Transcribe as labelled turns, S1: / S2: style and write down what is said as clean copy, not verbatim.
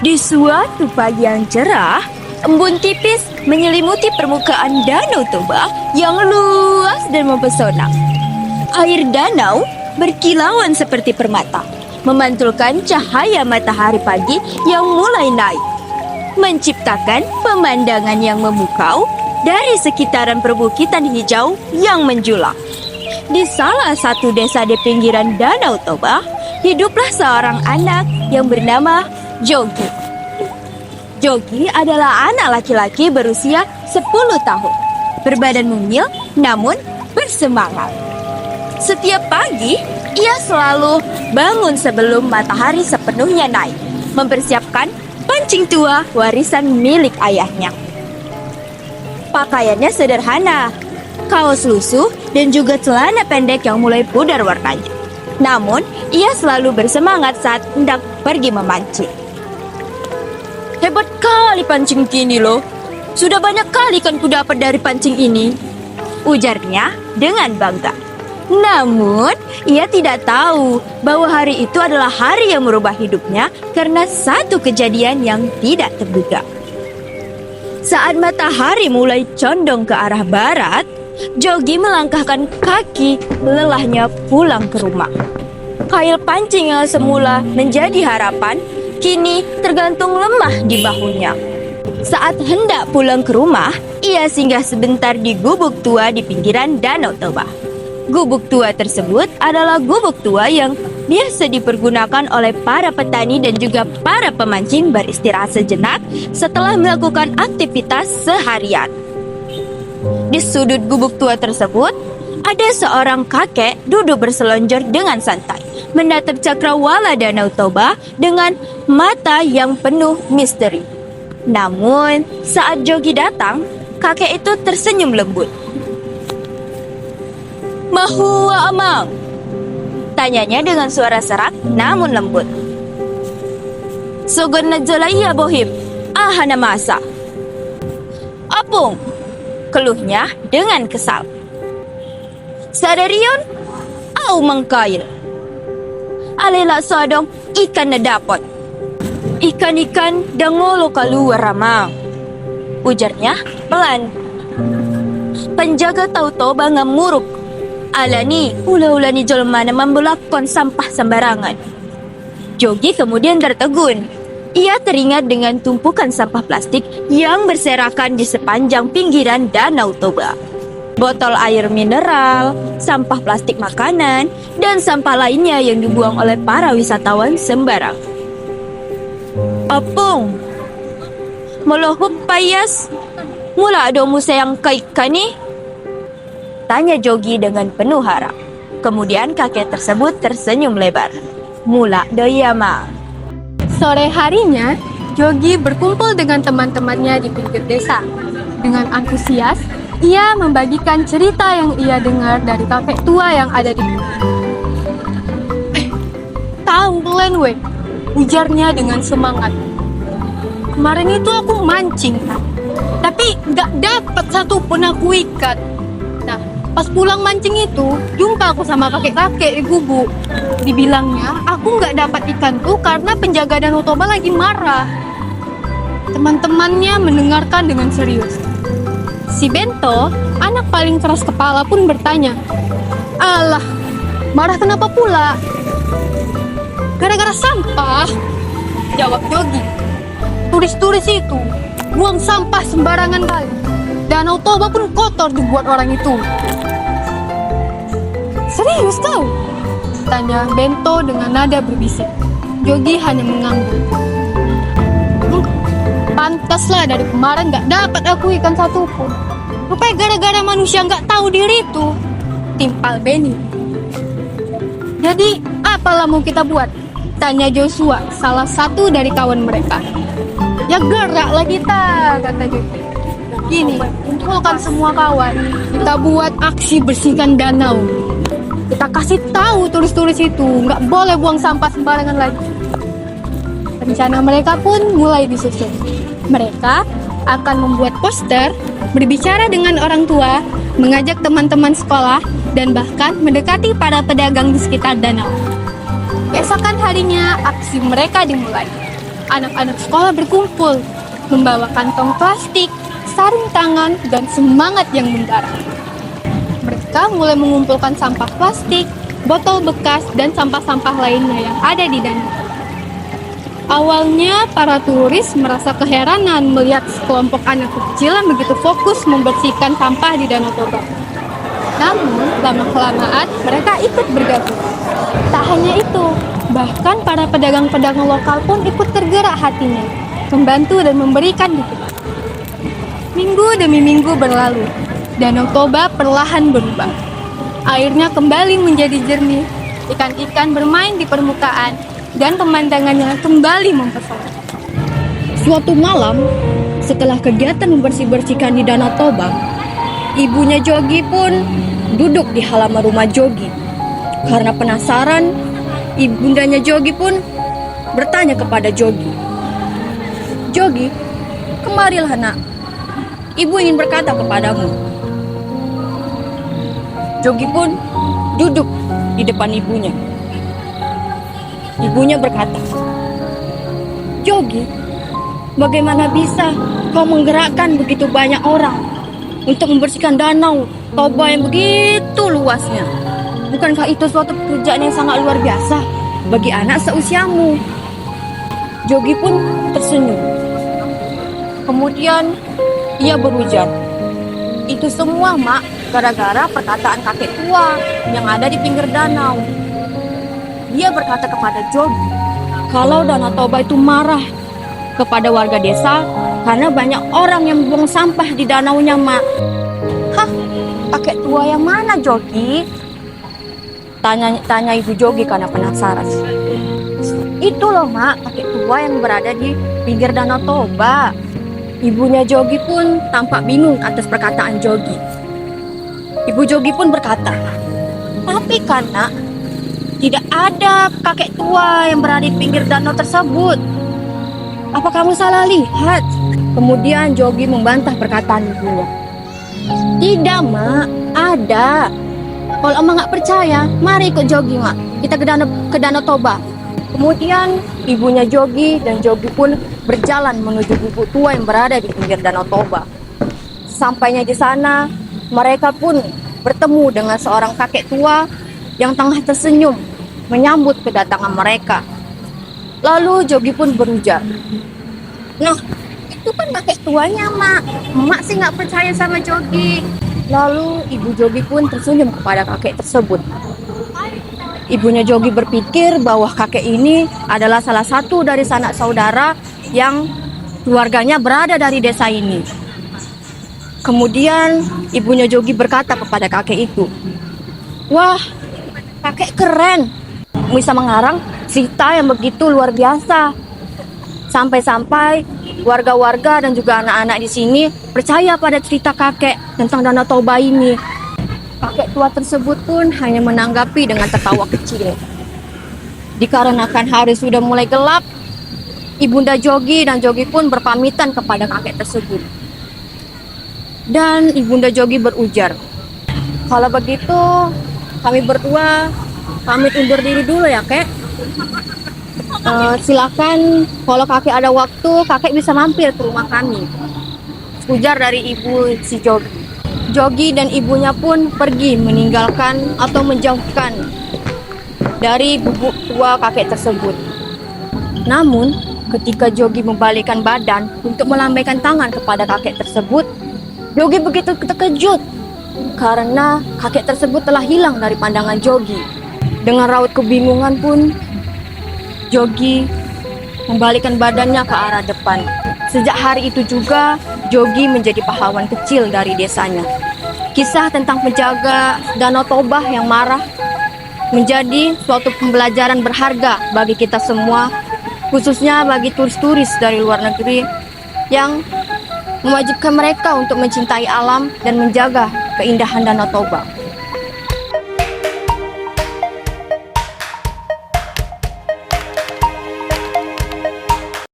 S1: Di suatu pagi yang cerah, embun tipis menyelimuti permukaan Danau Toba yang luas dan mempesona. Air danau berkilauan seperti permata, memantulkan cahaya matahari pagi yang mulai naik, menciptakan pemandangan yang memukau dari sekitaran perbukitan hijau yang menjulang. Di salah satu desa di pinggiran Danau Toba, hiduplah seorang anak yang bernama Jogi. Jogi adalah anak laki-laki berusia 10 tahun, berbadan mungil namun bersemangat. Setiap pagi, ia selalu bangun sebelum matahari sepenuhnya naik, mempersiapkan pancing tua warisan milik ayahnya. Pakaiannya sederhana, kaos lusuh dan juga celana pendek yang mulai pudar warnanya. Namun, ia selalu bersemangat saat hendak pergi memancing. Hebat kali pancing kini loh. Sudah banyak kali kan ku dapat dari pancing ini, ujarnya dengan bangga. Namun, ia tidak tahu bahwa hari itu adalah hari yang merubah hidupnya karena satu kejadian yang tidak terduga. Saat matahari mulai condong ke arah barat, Jogi melangkahkan kaki lelahnya pulang ke rumah. Kail pancing yang semula menjadi harapan, kini tergantung lemah di bahunya. Saat hendak pulang ke rumah, ia singgah sebentar di gubuk tua di pinggiran Danau Toba. Gubuk tua tersebut adalah gubuk tua yang biasa dipergunakan oleh para petani dan juga para pemancing beristirahat sejenak setelah melakukan aktivitas seharian. Di sudut gubuk tua tersebut, ada seorang kakek duduk berselonjor dengan santai, menatap cakrawala Danau Toba dengan mata yang penuh misteri. Namun, saat Jogi datang, kakek itu tersenyum lembut. "Mahua amang?" tanyanya dengan suara serak namun lembut. "Sogon najolaiya bohim, ahana masa." "Apung?" keluhnya dengan kesal. "Sadarion, au mengkail. Alela sodong ikan na dapat. Ikan-ikan dangolo kaluar ramang," ujarnya pelan. Penjaga Tau Toba ngamuruk. "Alani, ula-ula ni jolma na membelakon sampah sembarangan." Jogi kemudian tertegun. Ia teringat dengan tumpukan sampah plastik yang berserakan di sepanjang pinggiran Danau Toba. Botol air mineral, sampah plastik makanan, dan sampah lainnya yang dibuang oleh para wisatawan sembarang. "Apung, melohuk payas, mula ada musa yang kaikan ni?" tanya Jogi dengan penuh harap. Kemudian kakek tersebut tersenyum lebar. "Mula doyama."
S2: Sore harinya, Jogi berkumpul dengan teman-temannya di pinggir desa. Dengan antusias, ia membagikan cerita yang ia dengar dari kakek tua yang ada di bumi. "Tahu kalian weh," ujarnya dengan semangat. "Kemarin itu aku mancing, tapi gak dapat satu pun aku ikat. Nah, pas pulang mancing itu, jumpa aku sama kakek-kakek di gubuk. Dibilangnya, aku gak dapat ikan tuh karena penjaga Danau Toba lagi marah." Teman-temannya mendengarkan dengan serius. Si Bento, anak paling keras kepala pun bertanya, "Alah, marah kenapa pula?" "Gara-gara sampah," jawab Jogi. "Turis-turis itu buang sampah sembarangan kali. Danau Toba pun kotor dibuat orang itu." "Serius kau?" tanya Bento dengan nada berbisik. Jogi hanya mengangguk. "Pantaslah dari kemarin gak dapat aku ikan satu pun. Rupanya gara-gara manusia gak tahu diri itu," timpal Benny. "Jadi apalah mau kita buat?" tanya Joshua, salah satu dari kawan mereka. "Ya geraklah kita," kata Jogi. "Gini, kumpulkan semua kawan. Kita buat aksi bersihkan danau. Kita kasih tahu turis-turis itu nggak boleh buang sampah sembarangan lagi." Rencana mereka pun mulai disusun. Mereka akan membuat poster, berbicara dengan orang tua, mengajak teman-teman sekolah, dan bahkan mendekati para pedagang di sekitar danau. Keesokan harinya, aksi mereka dimulai. anak-anak sekolah berkumpul, membawa kantong plastik, sarung tangan, dan semangat yang membara. Mereka mulai mengumpulkan sampah plastik, botol bekas, dan sampah-sampah lainnya yang ada di danau. Awalnya, para turis merasa keheranan melihat sekelompok anak kecil yang begitu fokus membersihkan sampah di Danau Toba. Namun, lama-kelamaan mereka ikut bergabung. Tak hanya itu, bahkan para pedagang-pedagang lokal pun ikut tergerak hatinya, membantu dan memberikan dukungan. Minggu demi minggu berlalu, Danau Toba perlahan berubah. Airnya kembali menjadi jernih, ikan-ikan bermain di permukaan, dan pemandangannya kembali mempesona. Suatu malam, setelah kegiatan membersih-bersihkan di Danau Toba, ibunya Jogi pun duduk di halaman rumah Jogi. Karena penasaran, ibundanya Jogi pun bertanya kepada Jogi, "Jogi, kemarilah nak. Ibu ingin berkata kepadamu." Jogi pun duduk di depan ibunya. Ibunya berkata, "Jogi, bagaimana bisa kau menggerakkan begitu banyak orang untuk membersihkan danau Toba yang begitu luasnya? Bukankah itu suatu pekerjaan yang sangat luar biasa bagi anak seusiamu?" Jogi pun tersenyum. Kemudian ia berujar, "Itu semua, Mak, gara-gara perkataan kakek tua yang ada di pinggir danau." Dia berkata kepada Jogi kalau Danau Toba itu marah kepada warga desa karena banyak orang yang membuang sampah di danaunya, Mak. "Hah? Kakek tua yang mana, Jogi?" Tanya ibu Jogi karena penasaran. "Itu loh, Mak, kakek tua yang berada di pinggir Danau Toba." Ibunya Jogi pun tampak bingung atas perkataan Jogi. Ibu Jogi pun berkata, "Tapi kan, Nak, tidak ada kakek tua yang berada di pinggir danau tersebut. Apa kamu salah lihat?" Kemudian Jogi membantah perkataan ibunya. "Tidak, Mak, ada. Kalau Emak nggak percaya, mari ikut Jogi, Mak. Kita ke danau Toba." Kemudian ibunya Jogi dan Jogi pun berjalan menuju gubuk tua yang berada di pinggir Danau Toba. Sampainya di sana, mereka pun bertemu dengan seorang kakek tua yang tengah tersenyum menyambut kedatangan mereka. Lalu Jogi pun berujar, "Nah, itu kan kakek tuanya, Mak. Mak sih nggak percaya sama Jogi." Lalu ibu Jogi pun tersenyum kepada kakek tersebut. Ibunya Jogi berpikir bahwa kakek ini adalah salah satu dari sanak saudara yang keluarganya berada dari desa ini. Kemudian ibunya Jogi berkata kepada kakek itu, "Wah, kakek keren. Bisa mengarang cerita yang begitu luar biasa. Sampai-sampai warga-warga dan juga anak-anak di sini percaya pada cerita kakek tentang Danau Toba ini." Kakek tua tersebut pun hanya menanggapi dengan tertawa kecil. Dikarenakan hari sudah mulai gelap, ibunda Jogi dan Jogi pun berpamitan kepada kakek tersebut. Dan ibunda Jogi berujar, "Kalau begitu, kami berdua pamit undur diri dulu ya, Kek. Silakan kalau kakek ada waktu, kakek bisa mampir ke rumah kami." Ujar dari ibu si Jogi. Jogi dan ibunya pun pergi meninggalkan atau menjauhkan dari gubuk tua kakek tersebut. Namun, ketika Jogi membalikkan badan untuk melambaikan tangan kepada kakek tersebut, Jogi begitu terkejut karena kakek tersebut telah hilang dari pandangan Jogi. Dengan raut kebingungan pun, Jogi membalikkan badannya ke arah depan. Sejak hari itu juga, Jogi menjadi pahlawan kecil dari desanya. Kisah tentang penjaga Danau Toba yang marah menjadi suatu pembelajaran berharga bagi kita semua, khususnya bagi turis-turis dari luar negeri yang mewajibkan mereka untuk mencintai alam dan menjaga keindahan Danau Toba.